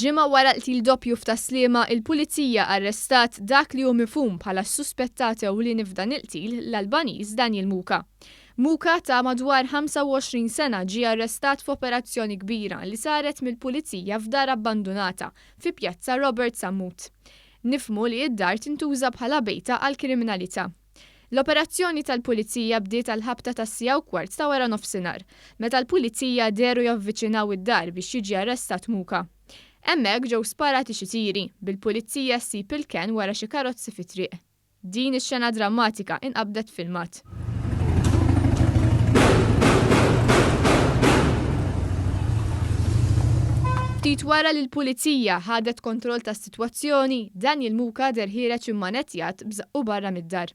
Ġimgħa wara qtil doppju f'Taslima, il-Pulizija arrestat dak li hu mifhum bħala s-suspettat ewlieni f'dan il-qtil l-Albaniż Daniel Muka. Muka ta' madwar 25 sena ġie arrestat f'operazzjoni kbira li saret mill-Pulizija f'dar abbandunata fi Pjazza Robert Sammut. Nifhmu li d-dar tintuża bħala bejta għall-kriminalità. L-operazzjoni tal-Pulizija bdiet għall-ħabta tas-1:15 ta' wara nofsinhar, meta l-Pulizija deru javviċinaw id-dar biex jiġi arrestat Muka. Hemmhekk ġew sparati xi tiri bil-Pulizija ssib il-kien wara xi karozzi fi triq. Din ix-xena drammatika inqabdet filmat. Ftit wara li l-Pulizija ħadet kontroll tas-sitwazzjoni, Daniel Muka der ħireġ immanettjat b'żaqqu barra mid-dar.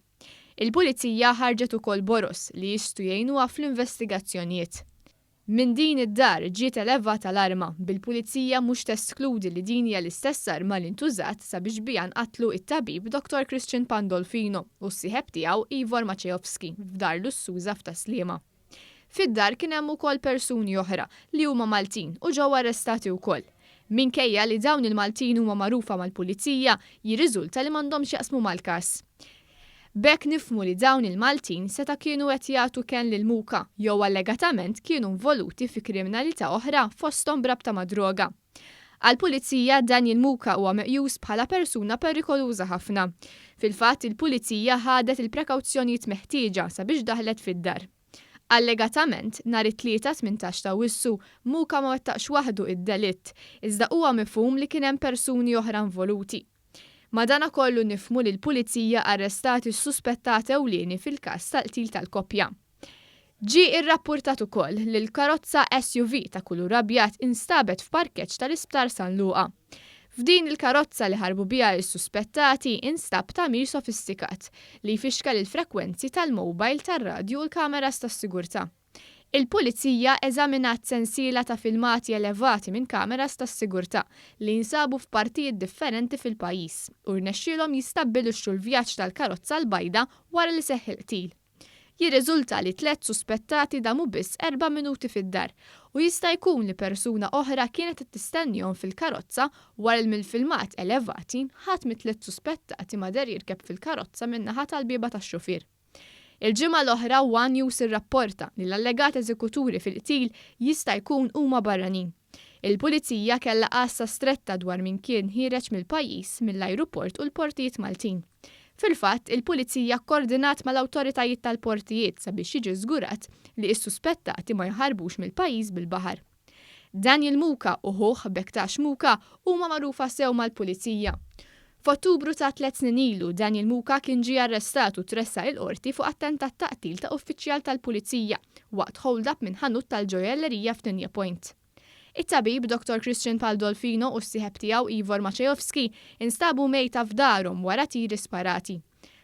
Il-Pulizija ħarġet ukoll boros li jistgħu jgħinuha fl-investigazzjonijiet. Min din id-dar ġiet elevata l-arma bil-Pulizija mhux teskludi li din hija l-istess arma li ntużat sabiex biha nqattlu it-tabib Dr. Christian Pandolfino u s-sieħeb tiegħu Ivor Maciejowski f'dar Lussuża f'Taslima. Fid-dar kien hemm ukoll persuni oħra li huma Maltin u ġew arrestati wkoll. Minkejja li dawn il-Maltin huma magħrufa mal-Pulizija, jirriżulta li m'għandhomx jaqsmu mal-każ. B'hekk nifhmu li dawn il-Maltin seta' kienu qed jagħtu kien lil Muka jew allegatament kienu involuti fi kriminalità oħra fosthom brabta ma' droga. Għall-Pulizija Daniel Muka huwa meqjus bħala persuna perikoluża ħafna. Fil-fatt il-Pulizija ħadet il-prekawzjonijiet meħtieġa sabiex daħlet fid-dar. Allegatament nhar it-tlieta 18 ta' Awwissu Muka ma wettaqx waħdu id-delitt, iżda huwa mifhum li kien hemm persuni oħra involuti. Madankollu nifhmu li l-Pulizija arrestati s-suspettat ewlieni fil-każ tal-qtil tal-koppja. Ġie rrappurtat ukoll li l-karozza SUV ta' kulur abjad instabet f'parkeġġ tal-Isptar San Luqa. F'din il-karozza li ħarbu biha s-suspettati instab tagħmir sofistikat li jfixkel il-frekwenzi tal-mowbajl tar-radju u l-kameras tas-sigurtà. Il-Pulizija eżaminat sensiela ta' filmati elevati minn kameras tas-sigurtà li jinsabu f'partijiet differenti fil-pajjiż u rnexxielhom jistabbilixxu l-vjaġġ tal-karozza l-bajda wara li seħħ il-qtil. Jirriżulta li 3 suspettati damu biss 4 minuti fid-dar u jista' jkun li persuna oħra kienet tistennihom fil-karozza wara li mill-filmat elevati ħadd mit-3 suspettati ma der jirkeb fil-karozza min-naħa tal-bieba tax-xufier. Il-ġimgħa l-oħra One News irrapporta li l-allegat eżekuturi fil-qtil jista' jkun huma barranin. Il-Pulizija kellha qassa stretta dwar min kien ħireġ mill-pajjiż mill-ajruport u l-portijiet Maltin. Fil-fatt, il-Pulizija kkoordinat mal-awtoritajiet tal-portijiet sabiex jiġi żgurat li s-suspettati ma jħarbux mill-pajjiż bil-baħar. Daniel Muka u ħuh Bektax Muka huma magħrufa sew mal-Pulizija. F'Ottubru ta' 3 snin ilu Daniel Muka kien ġie arrestat u tressa il-qorti fuq attentat ta' qtil ta' uffiċjal tal-Pulizija waqt hold-up minn ħanut tal-ġojellerija f'Tinja Point. It-tabib Dr. Christian Pandolfino u s-sieħeb tiegħu Ivor Maciejowski instabu mejta f'darhom wara tiri sparati.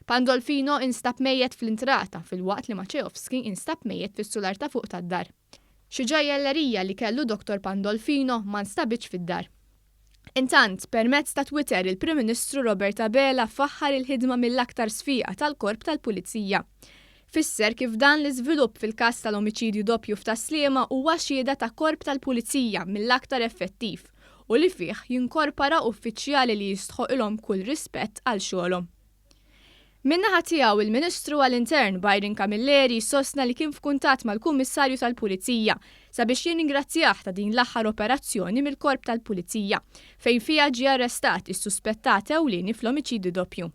Pandolfino instab mejjed fl-intrata fil-waqt li Maciejowski instab mejjed fis-sular ta' fuq tad-dar. Xi ġojellerija li kellu Dr. Pandolfino ma nstabitx fid-dar. Intant, permezz ta' Twitter il-Prim Ministru Robert Abela faħħar il-ħidma mill-aktar sfiqa tal-Korp tal-Pulizija. Fisser kif dan l-iżvilupp fil-każ tal-omiċidju doppju f'Taslima huwa xhieda ta' Korp tal-Pulizija mill-aktar effettiv u li fih jinkorpora uffiċjali li jistħoqilhom kull rispett għal xogħolhom. Min-naħa tiegħu il-Ministru għall-Intern Byron Camilleri sostna li kien f'kuntatt mal-Kummissarju tal-Pulizija sabiex jingrazzjah ta' din l-aħħar operazzjoni mill-Korp tal-Pulizija fejn fiha ġie arrestat is-suspettat ewlieni fl-omiċidju doppju.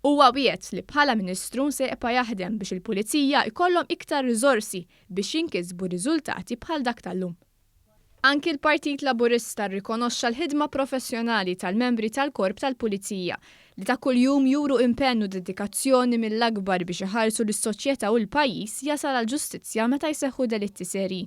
Huwa wiegħed li bħala Ministru se jibqa' jaħdem biex il-Pulizija jkollhom iktar riżorsi biex jinkisbu riżultati bħal dak tal-lum. Anki l-Partit Laburista rrikonoxxa l-ħidma professjonali tal-membri tal-Korp tal-Pulizija li ta' kuljum juru impennu dedikazzjoni mill-akbar biex iħarsu lis-soċjetà u l-pajjiż jasal għall-ġustizzja meta jseħħu delitti serji.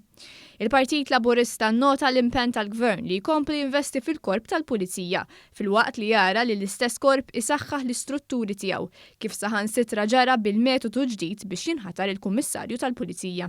Il-Partit Laburista nnota l-impenn tal-Gvern li jkompli jinvesti fil-Korp tal-Pulizija filwaqt li jara li l-istess korp isaħħaħ l-istrutturi tiegħu kif saħansitra ġara bil-metodu ġdid biex jinħatar il-Kummissarju tal-Pulizija.